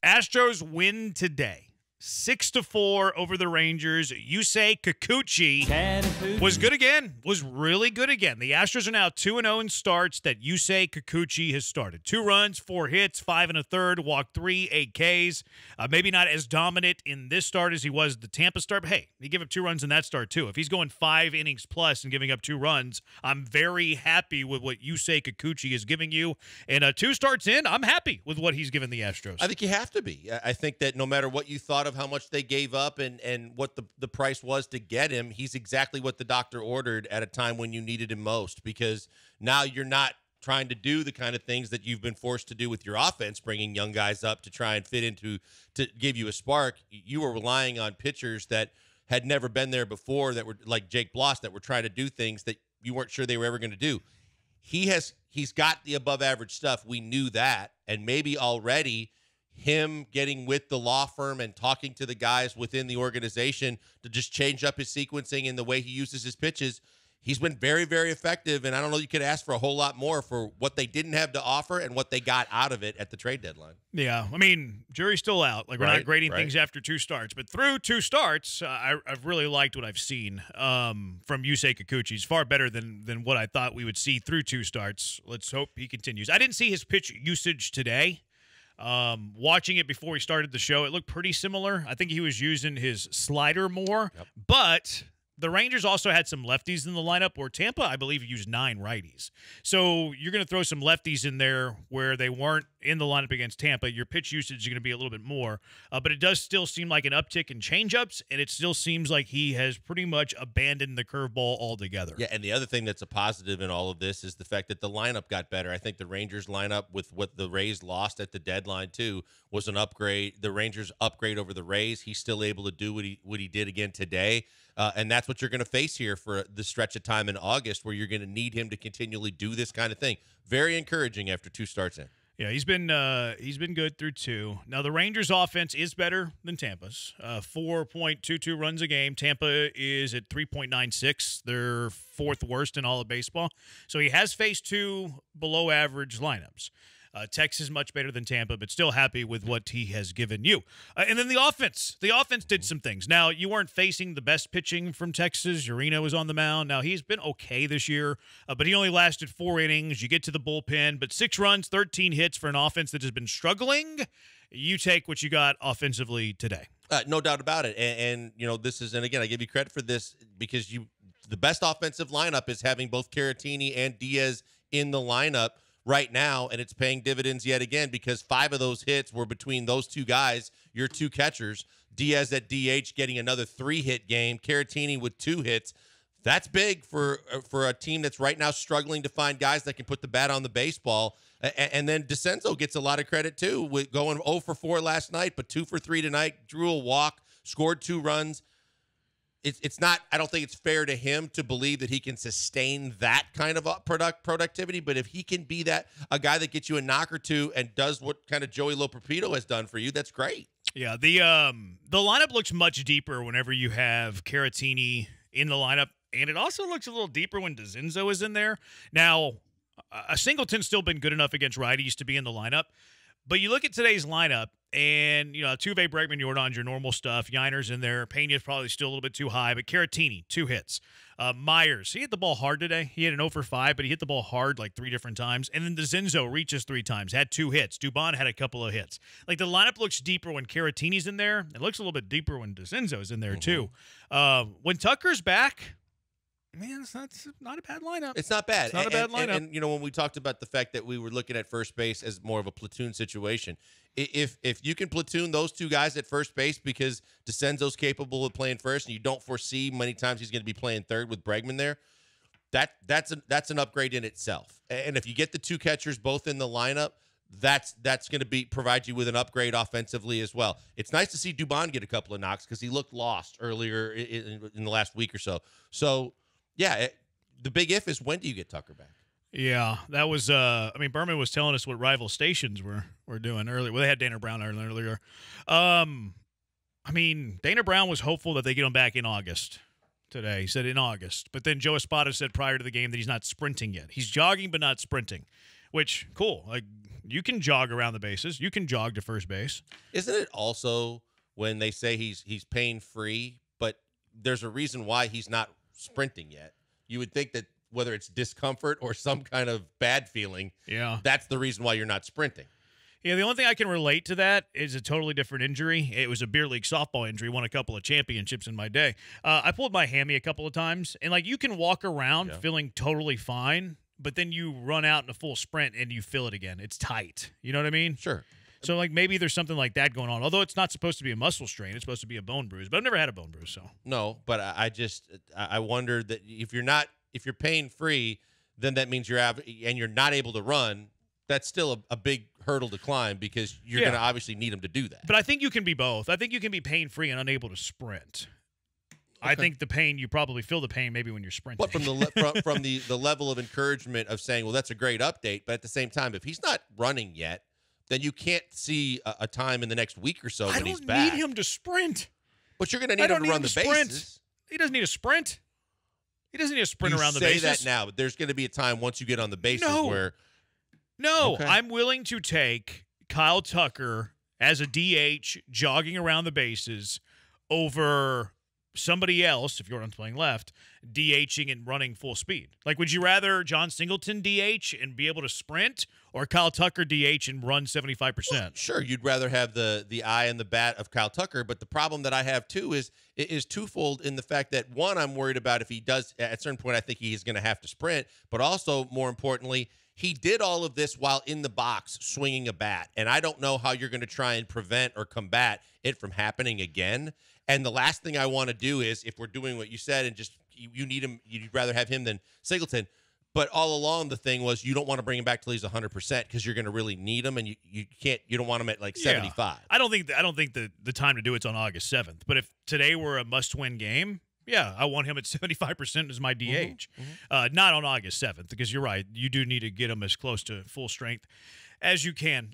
Astros win today. 6-4 over the Rangers. Yusei Kikuchi was good again, was really good again. The Astros are now 2-0 in starts that Yusei Kikuchi has started. 2 runs, 4 hits, 5 1/3, walked 3, 8 Ks. Maybe not as dominant in this start as he was the Tampa start, but hey, he gave up 2 runs in that start too. If he's going 5 innings plus and giving up 2 runs, I'm very happy with what Yusei Kikuchi is giving you. And 2 starts in, I'm happy with what he's given the Astros. I think you have to be. I think that no matter what you thought of how much they gave up and what the price was to get him, he's exactly what the doctor ordered at a time when you needed him most, because now you're not trying to do the kind of things that you've been forced to do with your offense, bringing young guys up to try and fit into to give you a spark. You were relying on pitchers that had never been there before, that were like Jake Bloss, that were trying to do things that you weren't sure they were ever going to do. He's got the above average stuff. We knew that, and maybe already him getting with the law firm and talking to the guys within the organization to just change up his sequencing and the way he uses his pitches, he's been very, very effective. And I don't know, you could ask for a whole lot more for what they didn't have to offer and what they got out of it at the trade deadline. Yeah, I mean, jury's still out. Like, we're not grading things after 2 starts, but through 2 starts, I've really liked what I've seen from Yusei Kikuchi. He's far better than what I thought we would see through 2 starts. Let's hope he continues. I didn't see his pitch usage today. Watching it before he started the show, it looked pretty similar. I think he was using his slider more, but the Rangers also had some lefties in the lineup, where Tampa, I believe, used 9 righties. So you're going to throw some lefties in there where they weren't in the lineup against Tampa. Your pitch usage is going to be a little bit more, but it does still seem like an uptick in changeups, and it still seems like he has pretty much abandoned the curveball altogether. Yeah, and the other thing that's a positive in all of this is the fact that the lineup got better. I think the Rangers lineup, with what the Rays lost at the deadline too, was an upgrade. The Rangers upgrade over the Rays. He's still able to do what he did again today. And that's what you're going to face here for the stretch of time in August, where you're going to need him to continually do this kind of thing. Very encouraging after 2 starts in. Yeah, he's been good through 2. Now, the Rangers' offense is better than Tampa's. 4.22 runs a game. Tampa is at 3.96. They're 4th worst in all of baseball. So he has faced 2 below-average lineups. Texas much better than Tampa, but still happy with what he has given you. And then the offense. The offense did some things. Now, you weren't facing the best pitching from Texas. Urena was on the mound. Now, he's been okay this year, but he only lasted 4 innings. You get to the bullpen, but 6 runs, 13 hits for an offense that has been struggling. You take what you got offensively today. No doubt about it. And you know, this is, and again, I give you credit for this, because the best offensive lineup is having both Caratini and Diaz in the lineup right now, and it's paying dividends yet again, because 5 of those hits were between those 2 guys, your 2 catchers. Diaz at DH getting another 3-hit game, Caratini with 2 hits. That's big for a team that's right now struggling to find guys that can put the bat on the baseball. And then DeCenzo gets a lot of credit too, with going 0 for 4 last night, but 2 for 3 tonight, drew a walk, scored 2 runs. It's not, I don't think it's fair to him to believe that he can sustain that kind of productivity, but if he can be a guy that gets you a knock or 2 and does what kind of Joey Lopapito has done for you, that's great. Yeah, the lineup looks much deeper whenever you have Caratini in the lineup, and it also looks a little deeper when DeCenzo is in there. Now, a Singleton's still been good enough against righties to be in the lineup, but you look at today's lineup, and, you know, Tuve, Bregman, Jordan's your normal stuff. Yiner's in there. Pena's probably still a little bit too high, but Caratini, 2 hits. Myers, he hit the ball hard today. He had an 0 for 5, but he hit the ball hard like 3 different times. And then DeCenzo reaches 3 times, had 2 hits. Dubon had a couple of hits. Like, the lineup looks deeper when Caratini's in there. It looks a little bit deeper when DeCenzo's in there, too. When Tucker's back, man, it's not a bad lineup. It's not bad. It's not a bad lineup. And, you know, when we talked about the fact that we were looking at first base as more of a platoon situation, if you can platoon those 2 guys at first base, because DeCenzo's capable of playing first, and you don't foresee many times he's going to be playing third with Bregman there, that's an upgrade in itself. And if you get the 2 catchers both in the lineup, that's going to provide you with an upgrade offensively as well. It's nice to see Dubon get a couple of knocks, because he looked lost earlier in the last week or so. So, yeah, the big if is, when do you get Tucker back? Yeah, that was I mean, Berman was telling us what rival stations were doing earlier. Well, they had Dana Brown earlier. I mean, Dana Brown was hopeful that they get him back in August today. He said in August. But then Joe Espada said prior to the game that he's not sprinting yet. He's jogging but not sprinting. which, cool. Like, you can jog around the bases. You can jog to first base. Isn't it also when they say he's pain-free, but there's a reason why he's not sprinting yet? You would think that whether it's discomfort or some kind of bad feeling, that's the reason why you're not sprinting. Yeah, the only thing I can relate to that is a totally different injury. It was a beer league softball injury. Won a couple of championships in my day. I pulled my hammy a couple of times, and like you can walk around feeling totally fine, but then you run out in a full sprint and you feel it again. It's tight. You know what I mean? Sure. So like maybe there's something like that going on. Although it's not supposed to be a muscle strain, it's supposed to be a bone bruise. But I've never had a bone bruise, so no. But I wonder that if you're pain free, then that means you're not able to run. That's still a big hurdle to climb because you're going to obviously need him to do that. But I think you can be both. I think you can be pain-free and unable to sprint. Okay. I think the pain, you probably feel the pain maybe when you're sprinting. But from the level of encouragement of saying, well, that's a great update, but at the same time, if he's not running yet, then you can't see a time in the next week or so when he's back. I don't need him to sprint. But you're going to need him to run the bases. He doesn't need a sprint. He doesn't need a sprint around the bases. You say that now, but there's going to be a time once you get on the bases where – No, okay. I'm willing to take Kyle Tucker as a DH jogging around the bases over somebody else, if Jordan's playing left, DHing and running full speed. Like, would you rather John Singleton DH and be able to sprint or Kyle Tucker DH and run 75%? Well, sure, you'd rather have the eye and the bat of Kyle Tucker, but the problem that I have, too, is twofold in the fact that, one, I'm worried about if he does, at a certain point, I think he's going to have to sprint, but also, more importantly, he did all of this while in the box swinging a bat, and I don't know how you're going to try and prevent or combat it from happening again. And the last thing I want to do is, if we're doing what you said and just you need him, you'd rather have him than Singleton. But all along the thing was you don't want to bring him back till he's 100% because you're going to really need him, and you don't want him at like 75. I don't think the time to do it's on August 7th. But if today were a must-win game, yeah, I want him at 75% as my DH. Not on August 7th, because you're right. You do need to get him as close to full strength as you can.